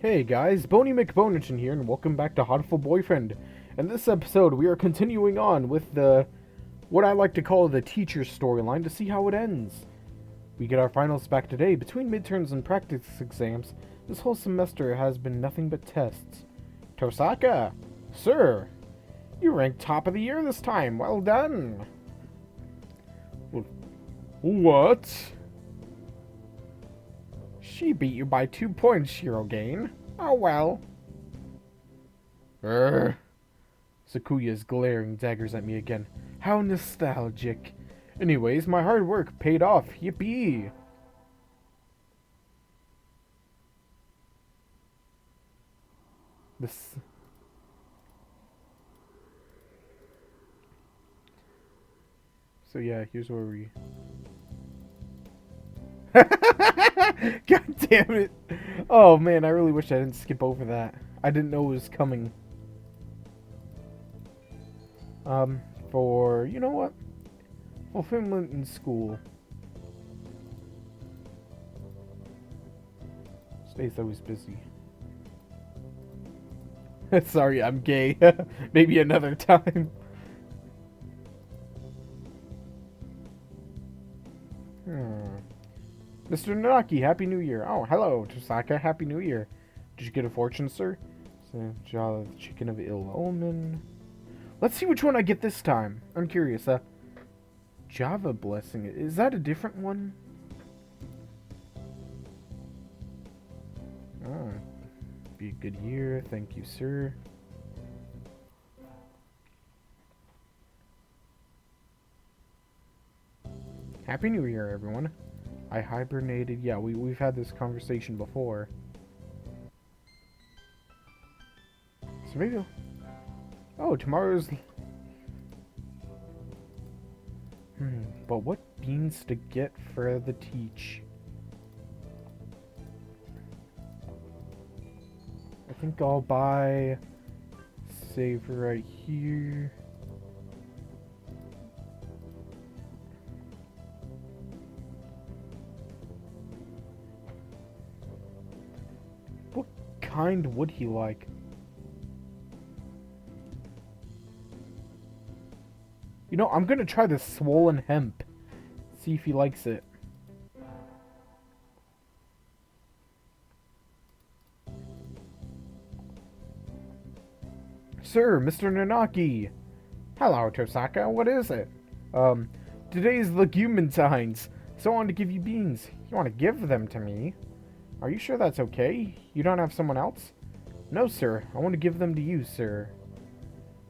Hey guys, Boney McBonerton here, and welcome back to Hatoful Boyfriend. In this episode, we are continuing on with what I like to call the teacher storyline to see how it ends. We get our finals back today. Between midterms and practice exams, this whole semester has been nothing but tests. Tosaka! Sir! You ranked top of the year this time. Well done! What? She beat you by 2 points, Shirogane. Oh well. Sakuya's glaring daggers at me again. How nostalgic. Anyways, my hard work paid off. Yippee! This... So yeah, here's where we... God damn it! Oh man, I really wish I didn't skip over that. I didn't know it was coming. You know what? Fulfillment in school. Stays always busy. Sorry, I'm gay. Maybe another time. Mr. Nanaki, Happy New Year. Oh, hello, Tosaka, Happy New Year. Did you get a fortune, sir? Jolly chicken of ill omen. Let's see which one I get this time. I'm curious. Java blessing. Is that a different one? Oh, be a good year. Thank you, sir. Happy New Year, everyone. I hibernated. Yeah, we've had this conversation before. So maybe... Oh, tomorrow's... But what beans to get for the teach? I think I'll buy... Save right here. What kind would he like? You know, I'm gonna try this swollen hemp. See if he likes it. Sir, Mr. Nanaki! Hello, Tosaka, what is it? Today's Legumentines, so I want to give you beans. You want to give them to me? Are you sure that's okay? You don't have someone else? No, sir, I want to give them to you, sir.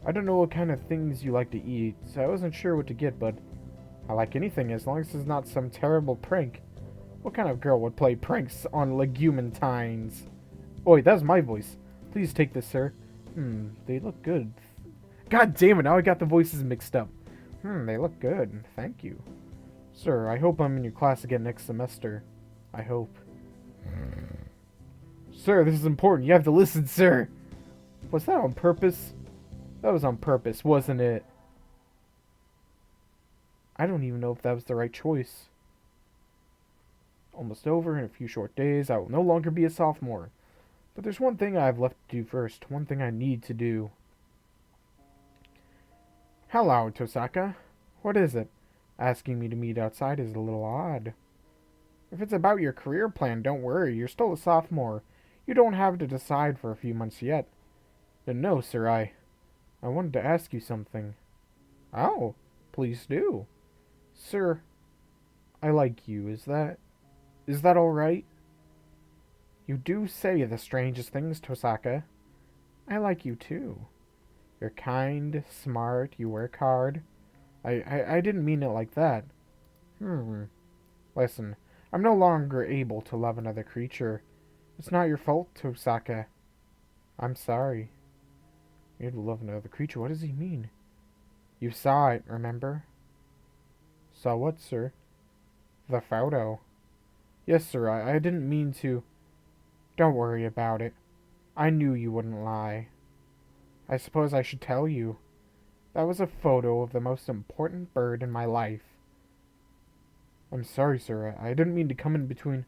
I don't know what kind of things you like to eat, so I wasn't sure what to get, but I like anything as long as it's not some terrible prank. What kind of girl would play pranks on Legumentines? Oh, wait, that's my voice. Please take this, sir. They look good. God damn it, now I got the voices mixed up. They look good. Thank you. Sir, I hope I'm in your class again next semester. I hope. Sir, this is important. You have to listen, sir. Was that on purpose? That was on purpose, wasn't it? I don't even know if that was the right choice. Almost over. In a few short days, I will no longer be a sophomore. But there's one thing I have left to do first. One thing I need to do. Hello, Tosaka. What is it? Asking me to meet outside is a little odd. If it's about your career plan, don't worry. You're still a sophomore. You don't have to decide for a few months yet. No, sir, I wanted to ask you something. Oh, please do. Sir, I like you. Is that all right? You do say the strangest things, Tosaka. I like you too. You're kind, smart, you work hard. I didn't mean it like that. Listen, I'm no longer able to love another creature. It's not your fault, Tosaka. I'm sorry. You had to love another creature? What does he mean? You saw it, remember? Saw what, sir? The photo. Yes, sir, I didn't mean to... Don't worry about it. I knew you wouldn't lie. I suppose I should tell you. That was a photo of the most important bird in my life. I'm sorry, sir. I didn't mean to come in between...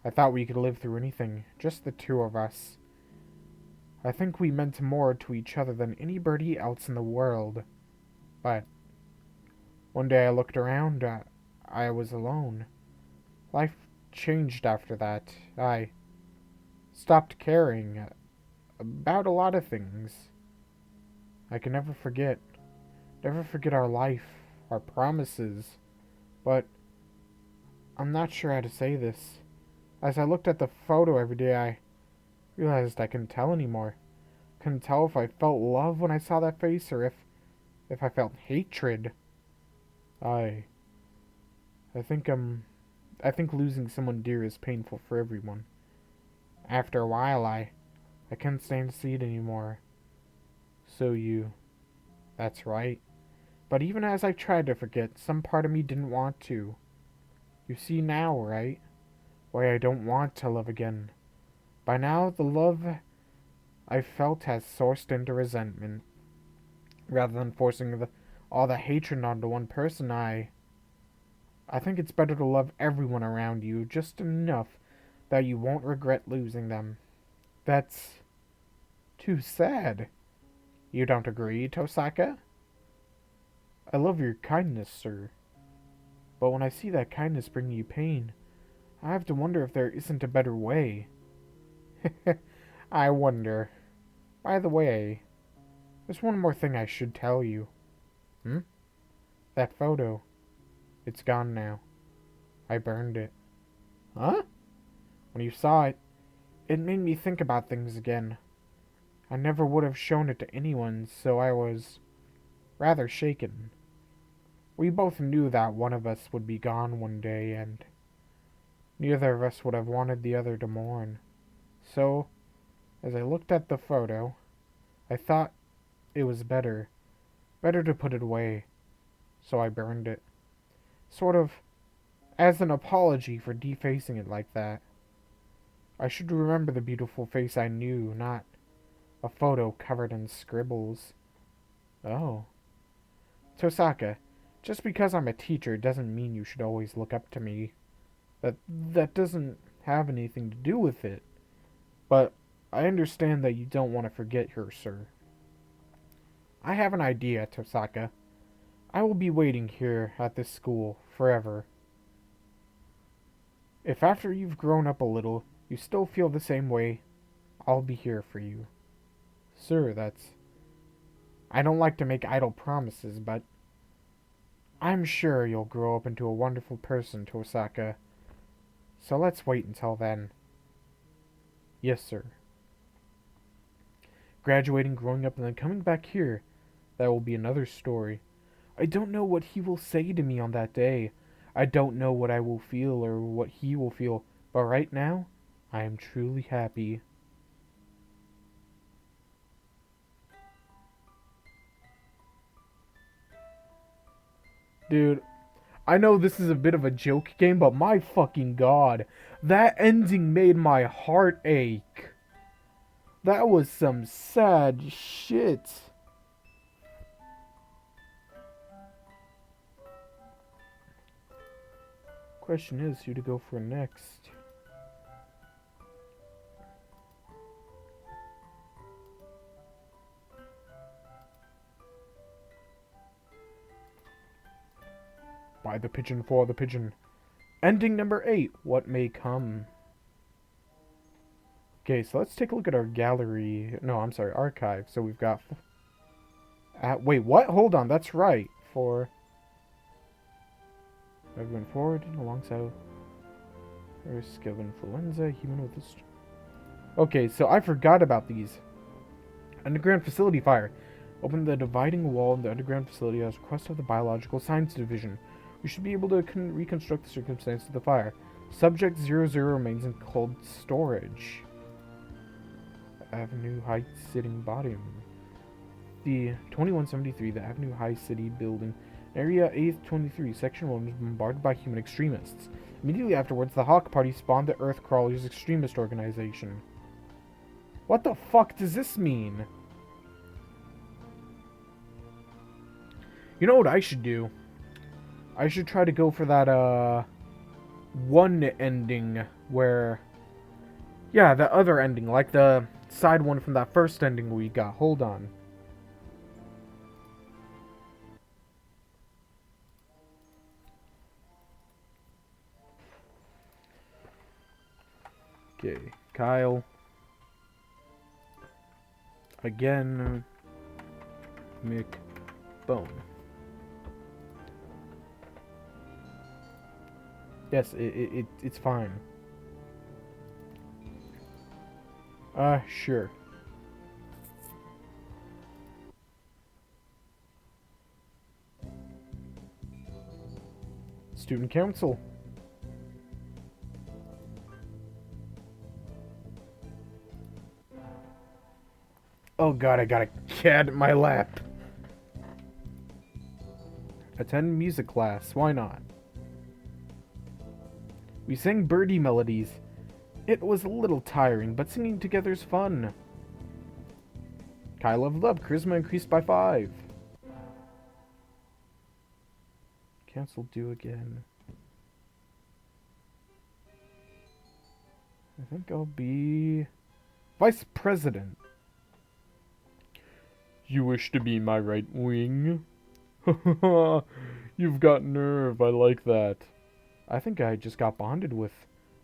I thought we could live through anything, just the two of us. I think we meant more to each other than anybody else in the world. But one day I looked around, I was alone. Life changed after that. I stopped caring about a lot of things. I can never forget our life, our promises. But I'm not sure how to say this. As I looked at the photo every day, I realized I couldn't tell anymore. Couldn't tell if I felt love when I saw that face or if I felt hatred. I I think I think losing someone dear is painful for everyone. After a while I couldn't stand to see it anymore. So that's right. But even as I tried to forget, some part of me didn't want to. You see now, right? Why I don't want to love again. By now, the love I felt has sourced into resentment. Rather than forcing all the hatred onto one person, I think it's better to love everyone around you just enough that you won't regret losing them. That's too sad. You don't agree, Tosaka? I love your kindness, sir. But when I see that kindness bring you pain, I have to wonder if there isn't a better way. I wonder. By the way, there's one more thing I should tell you. That photo. It's gone now. I burned it. Huh? When you saw it, it made me think about things again. I never would have shown it to anyone, so I was rather shaken. We both knew that one of us would be gone one day, and neither of us would have wanted the other to mourn. So, as I looked at the photo, I thought it was better to put it away. So I burned it. Sort of as an apology for defacing it like that. I should remember the beautiful face I knew, not a photo covered in scribbles. Oh. Tosaka, just because I'm a teacher doesn't mean you should always look up to me. That doesn't have anything to do with it. But I understand that you don't want to forget her, sir. I have an idea, Tosaka. I will be waiting here at this school forever. If after you've grown up a little, you still feel the same way, I'll be here for you. Sir, I don't like to make idle promises, but I'm sure you'll grow up into a wonderful person, Tosaka. So let's wait until then. Yes, sir. Graduating, growing up, and then coming back here, that will be another story. I don't know what he will say to me on that day. I don't know what I will feel or what he will feel, but right now, I am truly happy. Dude, I know this is a bit of a joke game, but my fucking god, that ending made my heart ache. That was some sad shit. Question is who to go for next. By the pigeon for the pigeon. Ending number 8. What may come? Okay, so let's take a look at our gallery. No, I'm sorry, archive. So we've got... wait, what? Hold on, that's right. For... Everyone forward and alongside... Skill influenza, human with this... Okay, so I forgot about these. Underground facility fire. Open the dividing wall in the underground facility as request of the Biological Science Division. We should be able to reconstruct the circumstances of the fire. Subject 00 remains in cold storage. Avenue Heights sitting bottom. The 2173, the Avenue High City building. Area 8th 23, Section 1 was bombarded by human extremists. Immediately afterwards, the Hawk Party spawned the Earth Crawlers extremist organization. What the fuck does this mean? You know what I should do? I should try to go for that, one ending where... Yeah, the other ending, like the side one from that first ending we got. Hold on. Okay, Kyle. Again, McBone. Yes, it's fine. Sure. Student council. Oh god, I got a cat in my lap. Attend music class, why not? We sang birdie melodies. It was a little tiring, but singing together is fun. Kai leveled up, charisma increased by 5. Cancel due again. I think I'll be vice president. You wish to be my right wing? You've got nerve, I like that. I think I just got bonded with...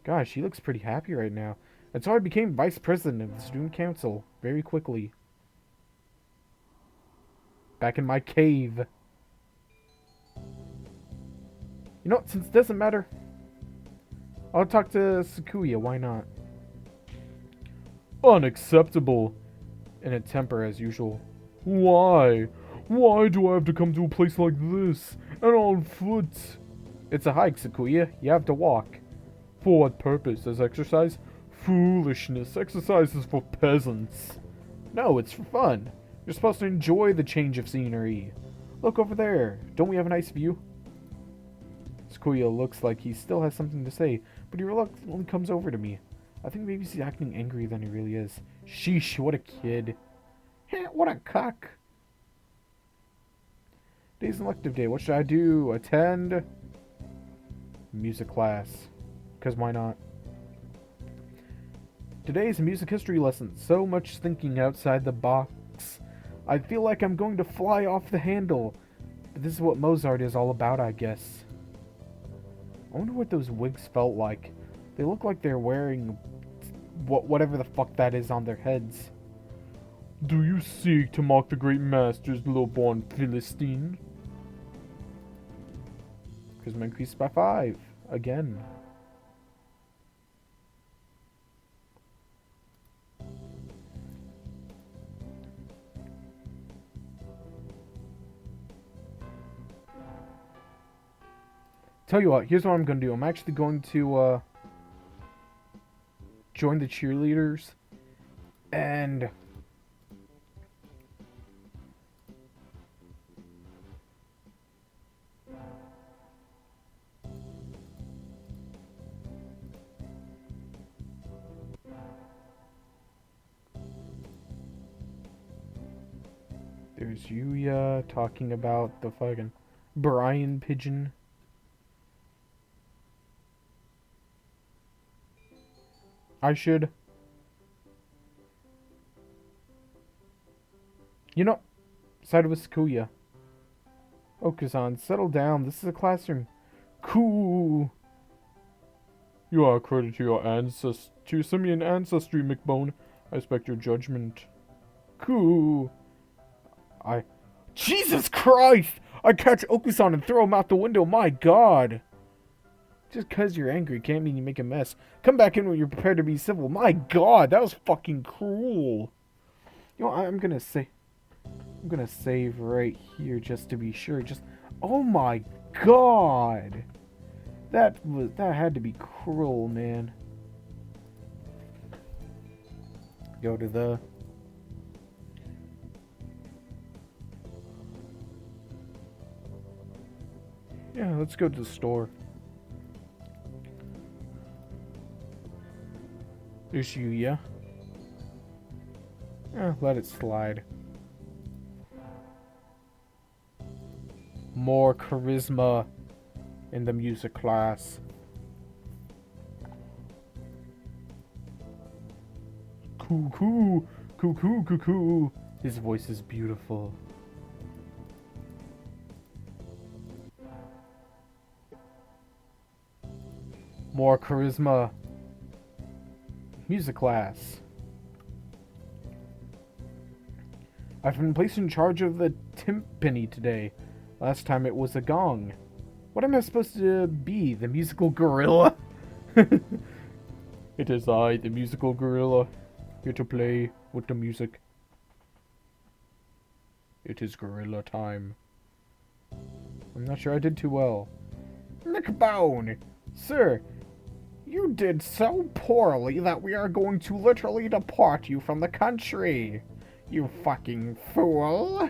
Gosh, she looks pretty happy right now. And so I became vice president of the student council very quickly. Back in my cave. You know what, since it doesn't matter, I'll talk to Sakuya, why not? Unacceptable. In a temper as usual. Why? Why do I have to come to a place like this? And on foot? It's a hike, Sakuya. You have to walk. For what purpose? As exercise? Foolishness. Exercise is for peasants. No, it's for fun. You're supposed to enjoy the change of scenery. Look over there. Don't we have a nice view? Sakuya looks like he still has something to say, but he reluctantly comes over to me. I think maybe he's acting angrier than he really is. Sheesh, what a kid. What a cock. Today's an elective day. What should I do? Attend music class. Because why not? Today's a music history lesson. So much thinking outside the box. I feel like I'm going to fly off the handle. But this is what Mozart is all about, I guess. I wonder what those wigs felt like. They look like they're wearing whatever the fuck that is on their heads. Do you seek to mock the great masters, low-born Philistine? Charisma increased by 5. Again. Tell you what, here's what I'm going to do. I'm actually going to join the cheerleaders and there's Yuya talking about the fucking Brian pigeon. I should... You know, sided with Sakuya. Okazan, settle down. This is a classroom. Cool. You are accredited to your simian ancestry, McBone. I respect your judgment. Cool. Jesus Christ! I catch Okusan and throw him out the window. My God. Just because you're angry can't mean you make a mess. Come back in when you're prepared to be civil. My God, that was fucking cruel. You know, I'm gonna save right here just to be sure. Oh my God. That had to be cruel, man. Go to the... Yeah, let's go to the store. There's Yuya. Let it slide. More charisma in the music class. Cuckoo, cuckoo, cuckoo. His voice is beautiful. More charisma. Music class. I've been placed in charge of the timpani today. Last time it was a gong. What am I supposed to be? The musical gorilla? It is I, the musical gorilla, here to play with the music. It is gorilla time. I'm not sure I did too well. McBone! Sir, you did so poorly that we are going to literally deport you from the country. You fucking fool.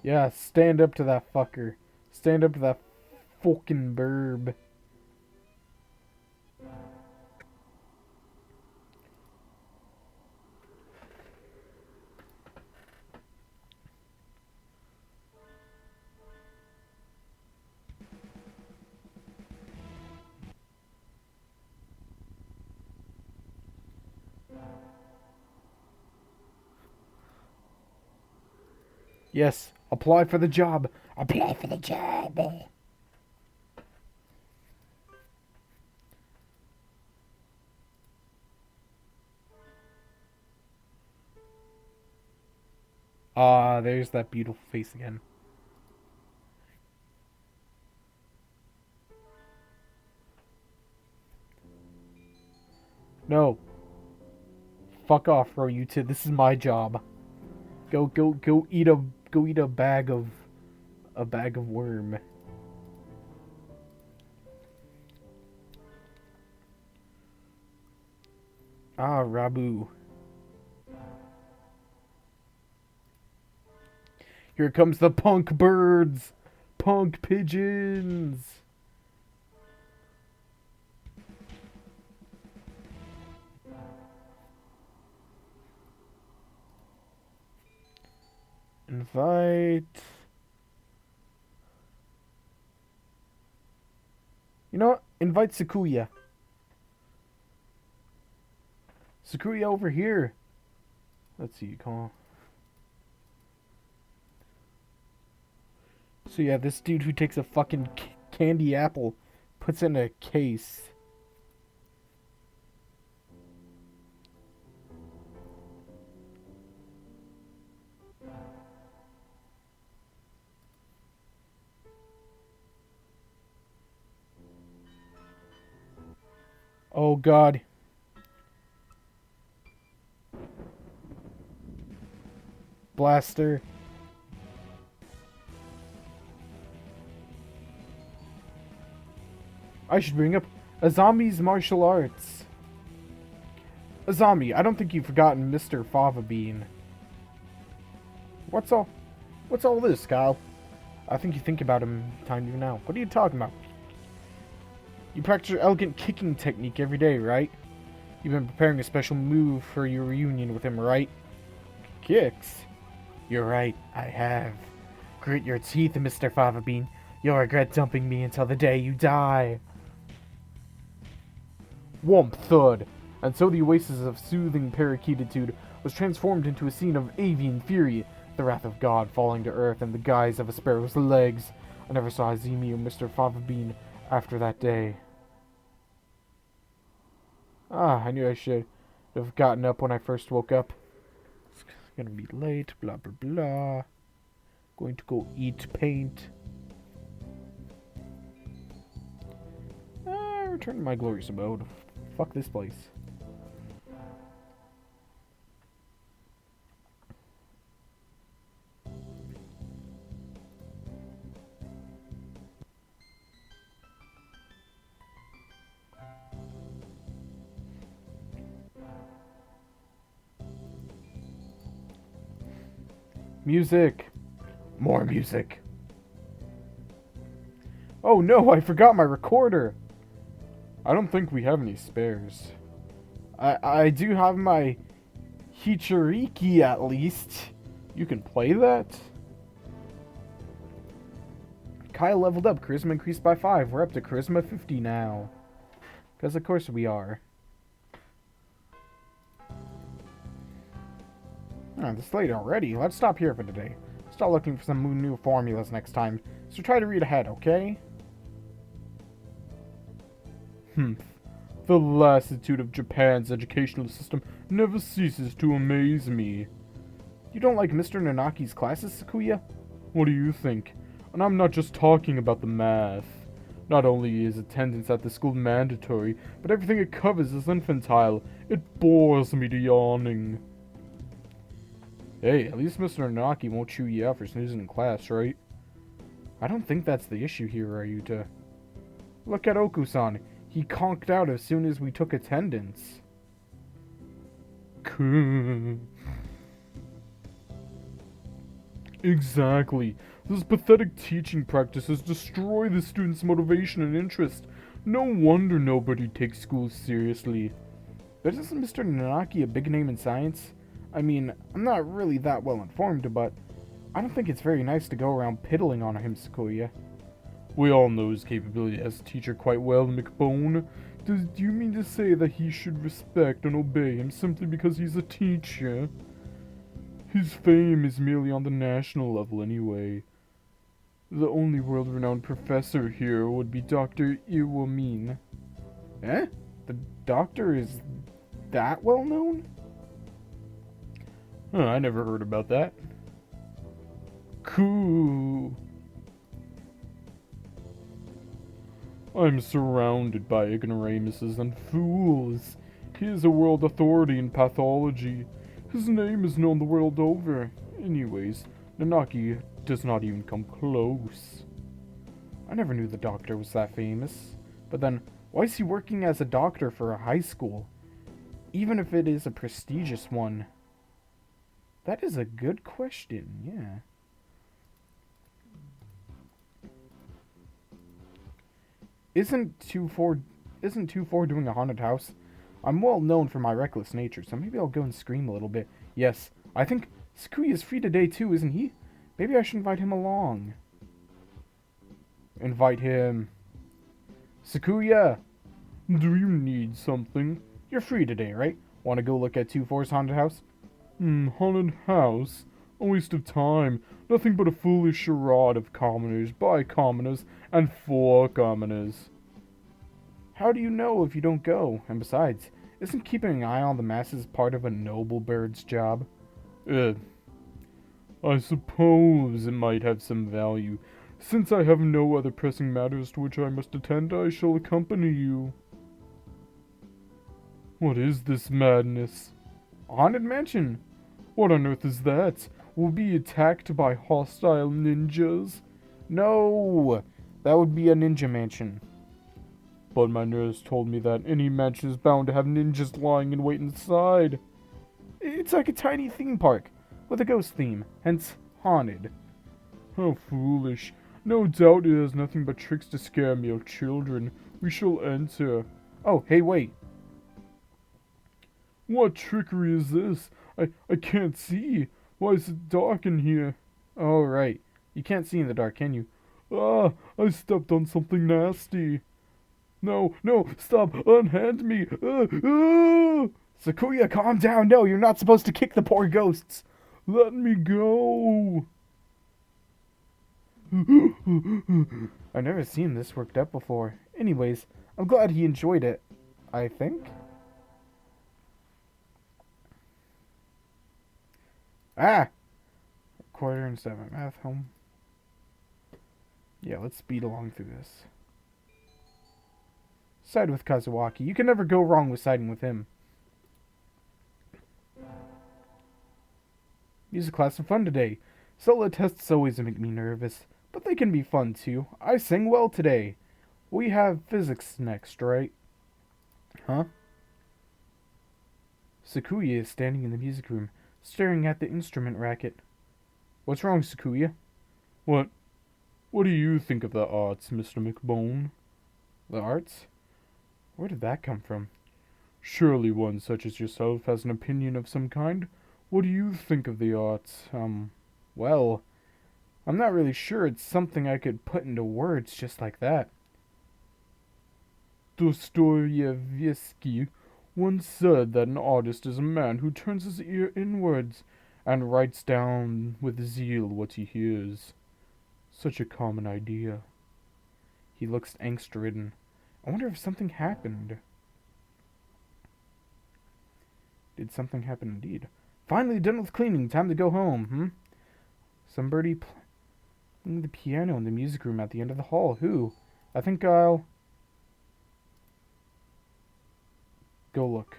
Yeah, stand up to that fucker. Stand up to that fucking burb. Yes, apply for the job. Apply for the job. Ah, there's that beautiful face again. No. Fuck off, bro, you two. This is my job. Go eat a bag of worm. Ah, Rabu. Here comes the punk birds. Punk pigeons. Invite. You know what? Invite Sakuya. Sakuya over here. Let's see, call. So yeah, this dude who takes a fucking candy apple, puts it in a case. Oh god. Blaster. I should bring up Azami's martial arts. Azami, I don't think you've forgotten Mr. Fava Bean. What's all this, Kyle? I think you think about him time you now. What are you talking about? You practice your elegant kicking technique every day, right? You've been preparing a special move for your reunion with him, right? Kicks? You're right, I have. Grit your teeth, Mr. Fava Bean. You'll regret dumping me until the day you die. Whomp thud. And so the oasis of soothing parakeetitude was transformed into a scene of avian fury, the wrath of God falling to earth in the guise of a sparrow's legs. I never saw Azimi or Mr. Fava Bean after that day. Ah, I knew I should have gotten up when I first woke up. It's gonna be late, blah blah blah. Going to go eat paint. Return to my glorious abode. Fuck this place. Music. More music. Oh no, I forgot my recorder. I don't think we have any spares. I do have my Hichiriki at least. You can play that? Kyle leveled up. Charisma increased by 5. We're up to Charisma 50 now. Because of course we are. Oh, this late already. Let's stop here for today. Start looking for some new formulas next time. So try to read ahead, okay? The lassitude of Japan's educational system never ceases to amaze me. You don't like Mr. Nanaki's classes, Sakuya? What do you think? And I'm not just talking about the math. Not only is attendance at the school mandatory, but everything it covers is infantile. It bores me to yawning. Hey, at least Mr. Nanaki won't chew you out for snoozing in class, right? I don't think that's the issue here, Ryuta. Look at Oku-san. He conked out as soon as we took attendance. Exactly. Those pathetic teaching practices destroy the students' motivation and interest. No wonder nobody takes school seriously. But isn't Mr. Nanaki a big name in science? I mean, I'm not really that well informed, but I don't think it's very nice to go around piddling on him, Sakuya. We all know his capability as a teacher quite well, McBone. Do you mean to say that he should respect and obey him simply because he's a teacher? His fame is merely on the national level anyway. The only world-renowned professor here would be Dr. Iwamin. Eh? The doctor is that well-known? Huh, I never heard about that. Cool. I'm surrounded by ignoramuses and fools. He is a world authority in pathology. His name is known the world over. Anyways, Nanaki does not even come close. I never knew the doctor was that famous. But then, why is he working as a doctor for a high school? Even if it is a prestigious one. That is a good question, yeah. Isn't 2-4 doing a haunted house? I'm well known for my reckless nature, so maybe I'll go and scream a little bit. Yes, I think Sakuya is free today too, isn't he? Maybe I should invite him along. Invite him. Sakuya! Do you need something? You're free today, right? Want to go look at 2-4's haunted house? Haunted house? A waste of time. Nothing but a foolish charade of commoners, by commoners, and for commoners. How do you know if you don't go? And besides, isn't keeping an eye on the masses part of a noble bird's job? I suppose it might have some value. Since I have no other pressing matters to which I must attend, I shall accompany you. What is this madness? A haunted mansion? What on earth is that? We'll be attacked by hostile ninjas? No! That would be a ninja mansion. But my nurse told me that any mansion is bound to have ninjas lying in wait inside. It's like a tiny theme park, with a ghost theme, hence haunted. How foolish. No doubt it has nothing but tricks to scare mere children. We shall enter. Oh, hey, wait. What trickery is this? I can't see. Why is it dark in here? Oh, right. You can't see in the dark, can you? Ah, I stepped on something nasty. No, stop, unhand me. Sakuya, calm down. No, you're not supposed to kick the poor ghosts. Let me go. I've never seen this worked up before. Anyways, I'm glad he enjoyed it. I think. Ah! 7:15, math home. Yeah, let's speed along through this. Side with Kazuaki. You can never go wrong with siding with him. Music class and fun today. Solo tests always make me nervous, but they can be fun too. I sing well today. We have physics next, right? Huh? Sakuya is standing in the music room, staring at the instrument racket. What's wrong, Sakuya? What do you think of the arts, Mr. McBone? The arts? Where did that come from? Surely one such as yourself has an opinion of some kind. What do you think of the arts? Well, I'm not really sure it's something I could put into words just like that. Dostoevsky once said that an artist is a man who turns his ear inwards and writes down with zeal what he hears. Such a common idea. He looks angst-ridden. I wonder if something happened. Did something happen indeed? Finally done with cleaning. Time to go home, Somebody playing the piano in the music room at the end of the hall. Who? I think I'll go look.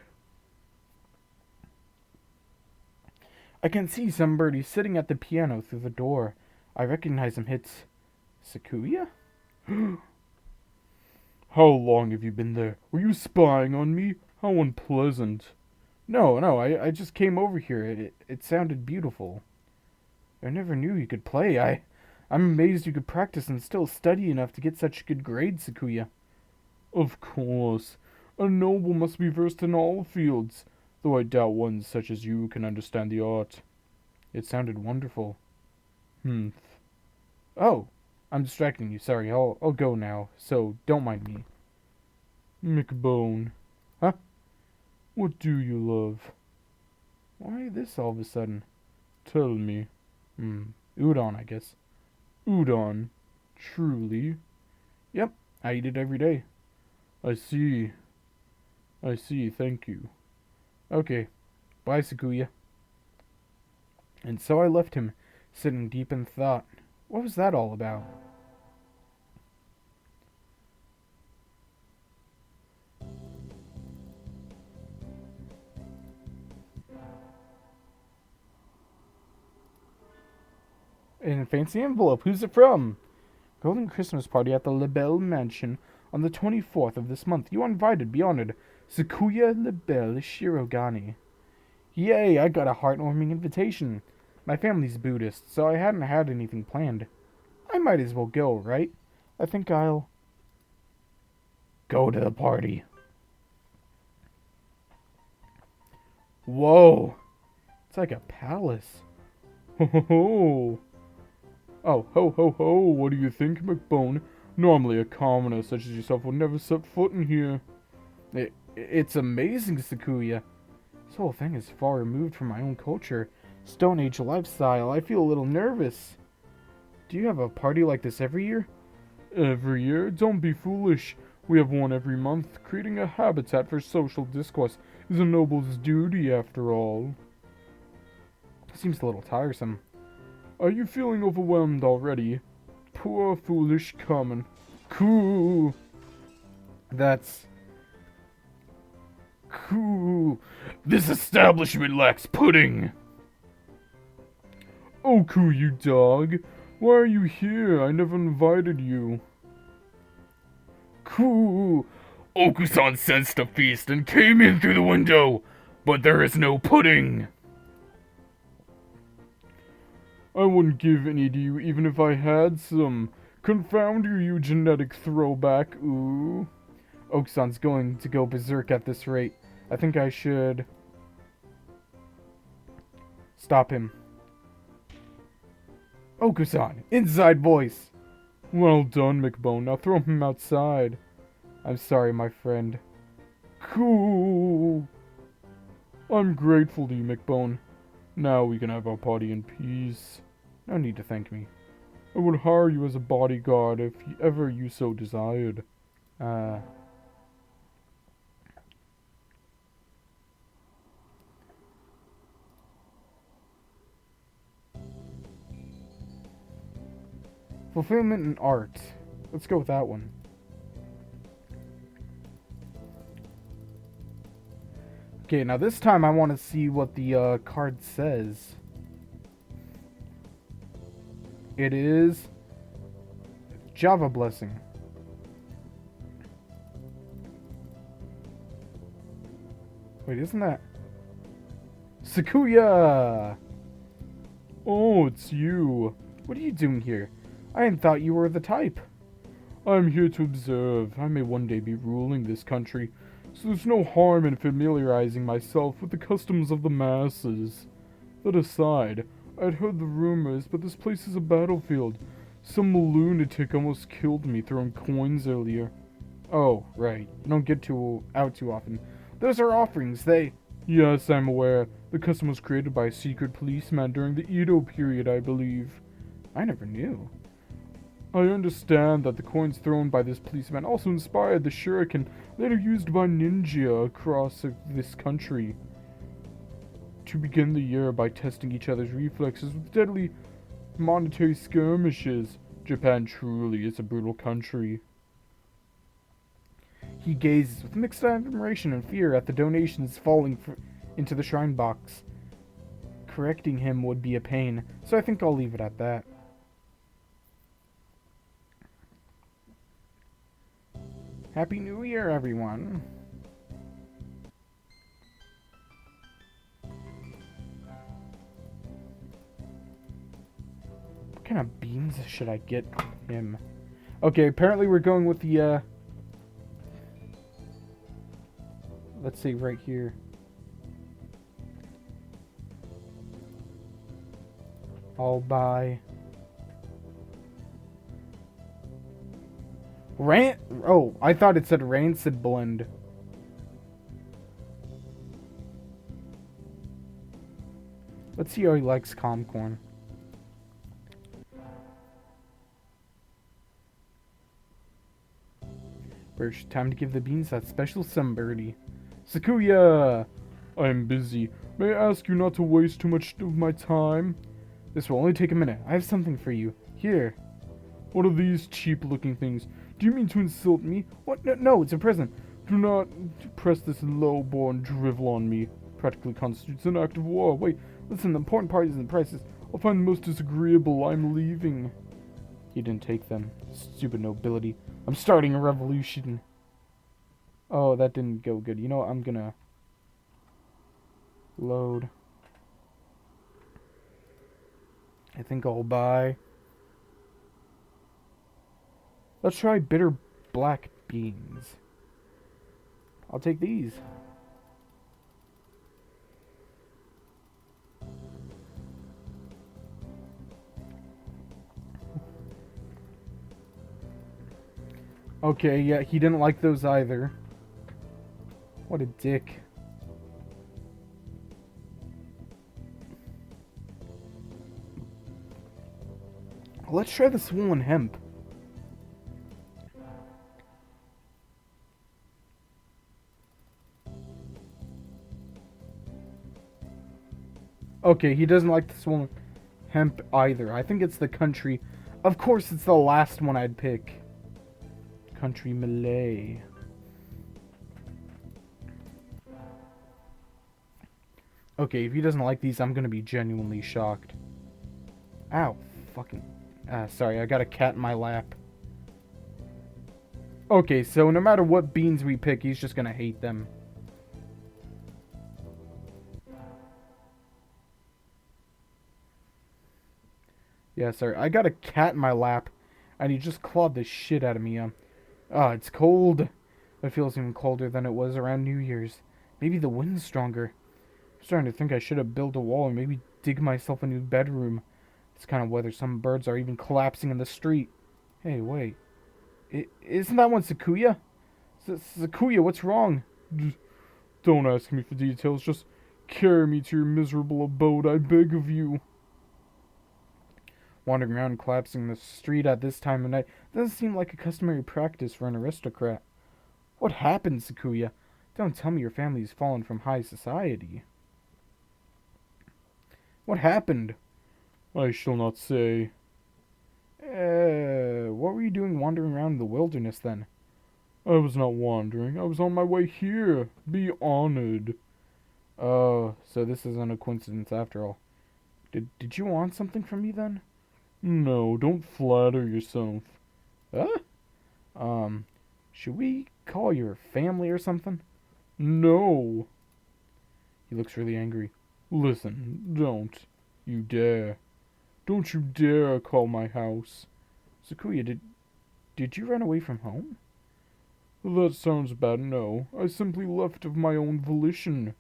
I can see somebody sitting at the piano through the door. I recognize him. It's Sakuya? How long have you been there? Were you spying on me? How unpleasant. No, I just came over here. It sounded beautiful. I never knew you could play. I'm amazed you could practice and still study enough to get such good grades, Sakuya. Of course. A noble must be versed in all fields, though I doubt one such as you can understand the art. It sounded wonderful. Humph. Oh, I'm distracting you. Sorry, I'll go now, so don't mind me. McBone. Huh? What do you love? Why this all of a sudden? Tell me. Udon, I guess. Udon. Truly? Yep, I eat it every day. I see. Thank you. Okay, bye, Sakuya. And so I left him, sitting deep in thought. What was that all about? In a fancy envelope. Who's it from? Golden Christmas party at the LaBelle Mansion on the 24th of this month. You are invited. Be honored. Sakuya LaBelle Shirogane. Yay, I got a heartwarming invitation. My family's Buddhist, so I hadn't had anything planned. I might as well go, right? I think I'll go to the party. Whoa. It's like a palace. Ho ho ho! Oh, ho ho ho! What do you think, McBone? Normally a commoner such as yourself would never set foot in here. It's amazing, Sakuya. This whole thing is far removed from my own culture. Stone Age lifestyle. I feel a little nervous. Do you have a party like this every year? Every year? Don't be foolish. We have one every month. Creating a habitat for social discourse is a noble's duty, after all. Seems a little tiresome. Are you feeling overwhelmed already? Poor foolish common. Cool. That's... Cool. This establishment lacks pudding. Oku, you dog. Why are you here? I never invited you. Cool. Oku-san sensed a feast and came in through the window, but there is no pudding. I wouldn't give any to you even if I had some. Confound you, you genetic throwback. Ooh. Oku-san's going to go berserk at this rate. I think I should stop him. Oku-san, inside voice. Well done, McBone. Now throw him outside. I'm sorry, my friend. Cool. I'm grateful to you, McBone. Now we can have our party in peace. No need to thank me. I would hire you as a bodyguard if ever you so desired. Fulfillment in art. Let's go with that one. Okay, now this time I want to see what the card says. It is Java Blessing. Wait, isn't that Sakuya? Oh, it's you. What are you doing here? I hadn't thought you were the type. I'm here to observe. I may one day be ruling this country. so there's no harm in familiarizing myself with the customs of the masses. That aside, I'd heard the rumors, but this place is a battlefield. Some lunatic almost killed me throwing coins earlier. Oh, right. You don't get out too often. Those are offerings, they... Yes, I'm aware. The custom was created by a secret policeman during the Edo period, I believe. I never knew. I understand that the coins thrown by this policeman also inspired the shuriken later used by ninja across this country to begin the year by testing each other's reflexes with deadly monetary skirmishes. Japan truly is a brutal country. He gazes with mixed admiration and fear at the donations falling into the shrine box. Correcting him would be a pain, so I think I'll leave it at that. Happy New Year, everyone! What kind of beans should I get him? Okay, apparently we're going with the, let's see, right here. I'll buy... Oh, I thought it said Rancid Blend. Let's see how he likes calm corn. Birch, time to give the beans that special Birdie. Sakuya! I'm busy. May I ask you not to waste too much of my time? This will only take a minute. I have something for you. Here. What are these cheap-looking things? Do you mean to insult me? What? No, it's a present. Do not press this low-born drivel on me. Practically constitutes an act of war. Wait, listen, the important part isn't the prices. I'll find the most disagreeable. I'm leaving. He didn't take them. Stupid nobility. I'm starting a revolution. Oh, that didn't go good. You know what? I'm gonna... load. I think I'll buy... Let's try bitter black beans. I'll take these. Okay, yeah, he didn't like those either. What a dick. Let's try the swollen hemp. Okay, he doesn't like the swollen hemp either. I think it's the country. Of course, it's the last one I'd pick. Country Malay. Okay, if he doesn't like these, I'm gonna be genuinely shocked. Ow. Fucking... sorry, I got a cat in my lap. Okay, so no matter what beans we pick, he's just gonna hate them. Yeah, sorry. I got a cat in my lap, and he just clawed the shit out of me. It's cold. It feels even colder than it was around New Year's. Maybe the wind's stronger. I'm starting to think I should have built a wall and maybe dig myself a new bedroom. This kind of weather, some birds are even collapsing in the street. Hey, wait. Isn't that one Sakuya? Sakuya, what's wrong? Don't ask me for details. Just carry me to your miserable abode, I beg of you. Wandering around and collapsing in the street at this time of night doesn't seem like a customary practice for an aristocrat. What happened, Sakuya? Don't tell me your family's fallen from high society. What happened? I shall not say. What were you doing wandering around in the wilderness then? I was not wandering. I was on my way here. Be honored. Oh, so this isn't a coincidence after all. Did you want something from me then? No, don't flatter yourself. Huh? Should we call your family or something? No. He looks really angry. Listen, don't you dare. Don't you dare call my house. Sakuya, did you run away from home? That sounds bad, no. I simply left of my own volition.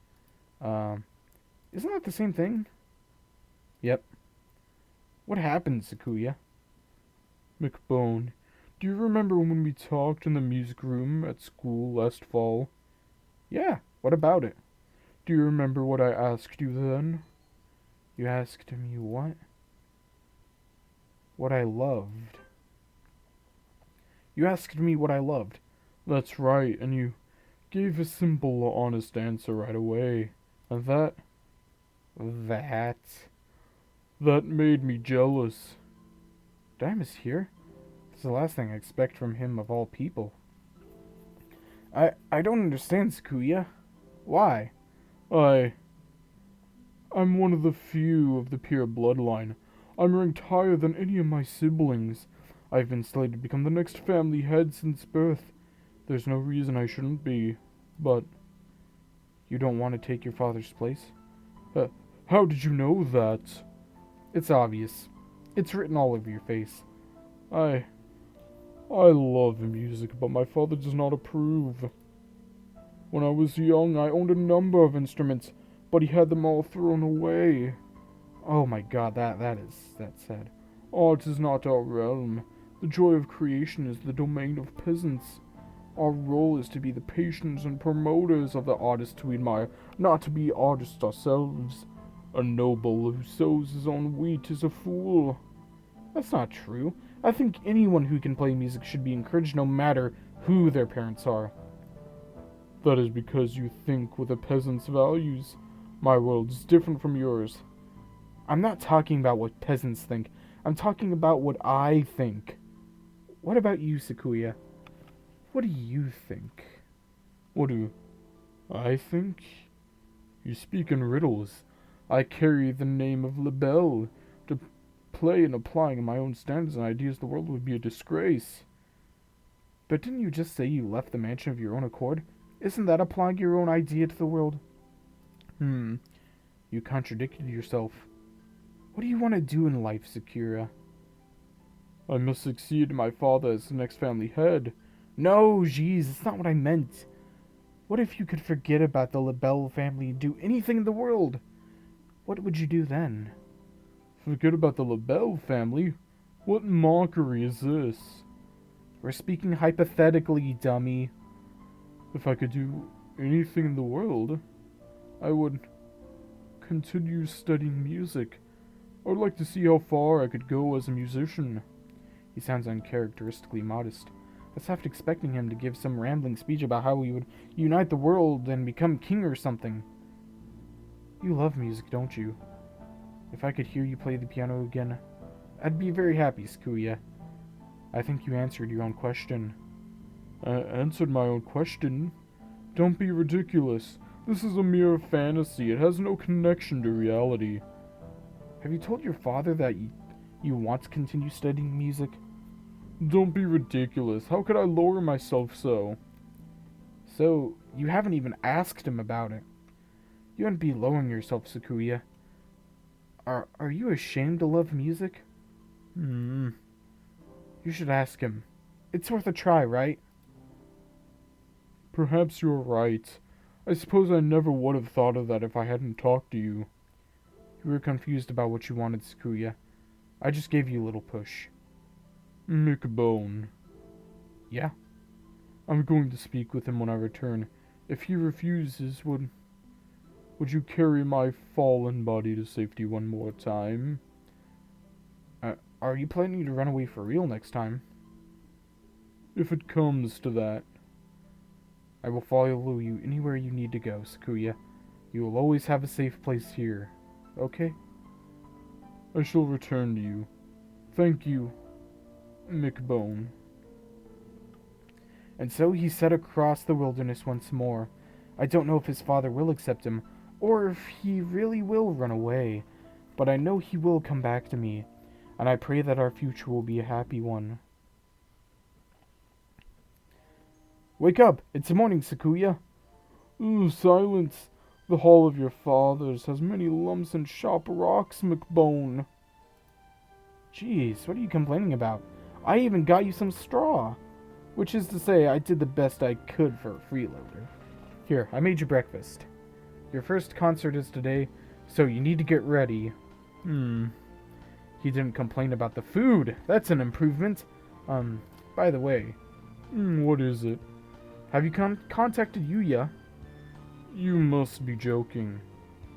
Um, isn't that the same thing? Yep. What happened, Sakuya? McBone, do you remember when we talked in the music room at school last fall? Yeah, what about it? Do you remember what I asked you then? You asked me what? What I loved. You asked me what I loved. That's right, and you gave a simple, honest answer right away. And that made me jealous. Dime is here? That's the last thing I expect from him of all people. I don't understand, Sakuya. Why? I'm one of the few of the pure bloodline. I'm ranked higher than any of my siblings. I've been slated to become the next family head since birth. There's no reason I shouldn't be, but... You don't want to take your father's place? How did you know that? It's obvious. It's written all over your face. I love music, but my father does not approve. When I was young, I owned a number of instruments, but he had them all thrown away. Oh my god, that's sad. Art is not our realm. The joy of creation is the domain of peasants. Our role is to be the patrons and promoters of the artists we admire, not to be artists ourselves. A noble who sows his own wheat is a fool. That's not true. I think anyone who can play music should be encouraged no matter who their parents are. That is because you think with a peasant's values. My world is different from yours. I'm not talking about what peasants think. I'm talking about what I think. What about you, Sakuya? What do you think? What do I think? You speak in riddles. I carry the name of Lebel. To play and applying my own standards and ideas the world would be a disgrace. But didn't you just say you left the mansion of your own accord? Isn't that applying your own idea to the world? You contradicted yourself. What do you want to do in life, Sakura? I must succeed my father as the next family head. No, jeez, that's not what I meant. What if you could forget about the LaBelle family and do anything in the world? What would you do then? Forget about the LaBelle family? What mockery is this? We're speaking hypothetically, dummy. If I could do anything in the world, I would continue studying music. I would like to see how far I could go as a musician. He sounds uncharacteristically modest. I was half expecting him to give some rambling speech about how he would unite the world and become king or something. You love music, don't you? If I could hear you play the piano again, I'd be very happy, Sakuya. I think you answered your own question. I answered my own question? Don't be ridiculous. This is a mere fantasy. It has no connection to reality. Have you told your father that you want to continue studying music? Don't be ridiculous. How could I lower myself so? So, you haven't even asked him about it. You wouldn't be lowering yourself, Sakuya. Are you ashamed to love music? You should ask him. It's worth a try, right? Perhaps you're right. I suppose I never would have thought of that if I hadn't talked to you. You were confused about what you wanted, Sakuya. I just gave you a little push. McBone. Yeah? I'm going to speak with him when I return. If he refuses, would you carry my fallen body to safety one more time? Are you planning to run away for real next time? If it comes to that. I will follow you anywhere you need to go, Sakuya. You will always have a safe place here. Okay? I shall return to you. Thank you, McBone. And so he set across the wilderness once more. I don't know if his father will accept him, or if he really will run away, but I know he will come back to me, and I pray that our future will be a happy one. Wake up! It's morning, Sakuya! Ooh, silence! The hall of your fathers has many lumps and sharp rocks, McBone. Jeez, what are you complaining about? I even got you some straw. Which is to say, I did the best I could for a freeloader. Here, I made you breakfast. Your first concert is today, so you need to get ready. He didn't complain about the food. That's an improvement. By the way. What is it? Have you contacted Yuya? You must be joking.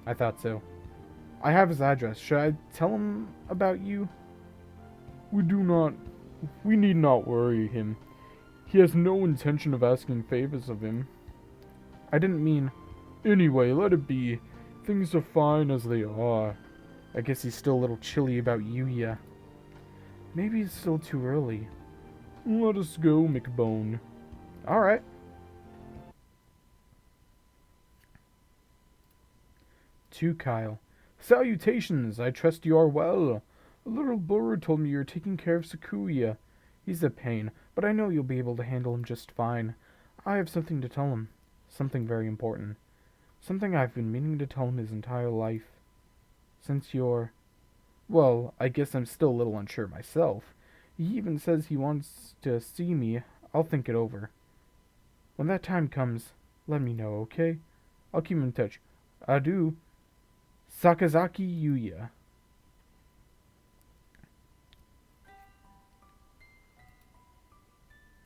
I thought so. I have his address. Should I tell him about you? We need not worry him. He has no intention of asking favors of him. I didn't mean... Anyway, let it be. Things are fine as they are. I guess he's still a little chilly about Yuya. Maybe it's still too early. Let us go, McBone. Alright. To Kyle. Salutations, I trust you are well. A little bird told me you're taking care of Sakuya. He's a pain, but I know you'll be able to handle him just fine. I have something to tell him. Something very important. Something I've been meaning to tell him his entire life. Since you're... Well, I guess I'm still a little unsure myself. He even says he wants to see me. I'll think it over. When that time comes, let me know, okay? I'll keep in touch. Adieu. Sakazaki Yuya.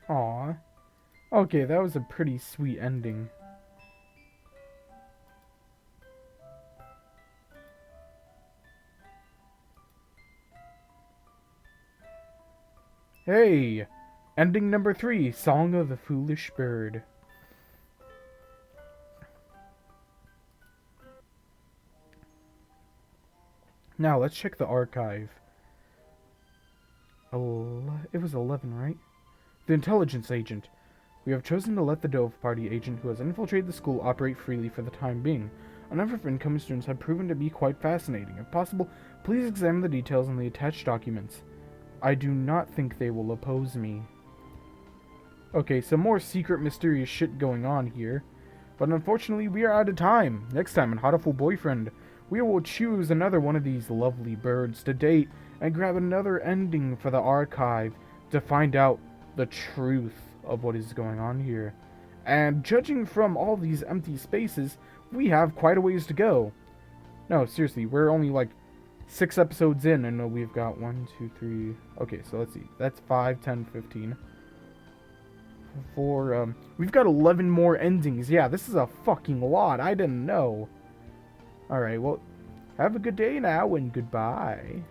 Aw. Okay, that was a pretty sweet ending. Hey! Ending number 3, Song of the Foolish Bird. Now, let's check the archive. It was 11, right? The intelligence agent. We have chosen to let the Dove Party agent who has infiltrated the school operate freely for the time being. A number of incoming students have proven to be quite fascinating. If possible, please examine the details in the attached documents. I do not think they will oppose me. Okay, some more secret mysterious shit going on here. But unfortunately, we are out of time. Next time on Hatoful Boyfriend, we will choose another one of these lovely birds to date and grab another ending for the archive to find out the truth of what is going on here. And judging from all these empty spaces, we have quite a ways to go. No, seriously, we're only like 6 episodes in, and we've got 1, 2, 3... Okay, so let's see. That's 5, 10, 15. We've got 11 more endings. Yeah, this is a fucking lot. I didn't know. Alright, well, have a good day now, and goodbye.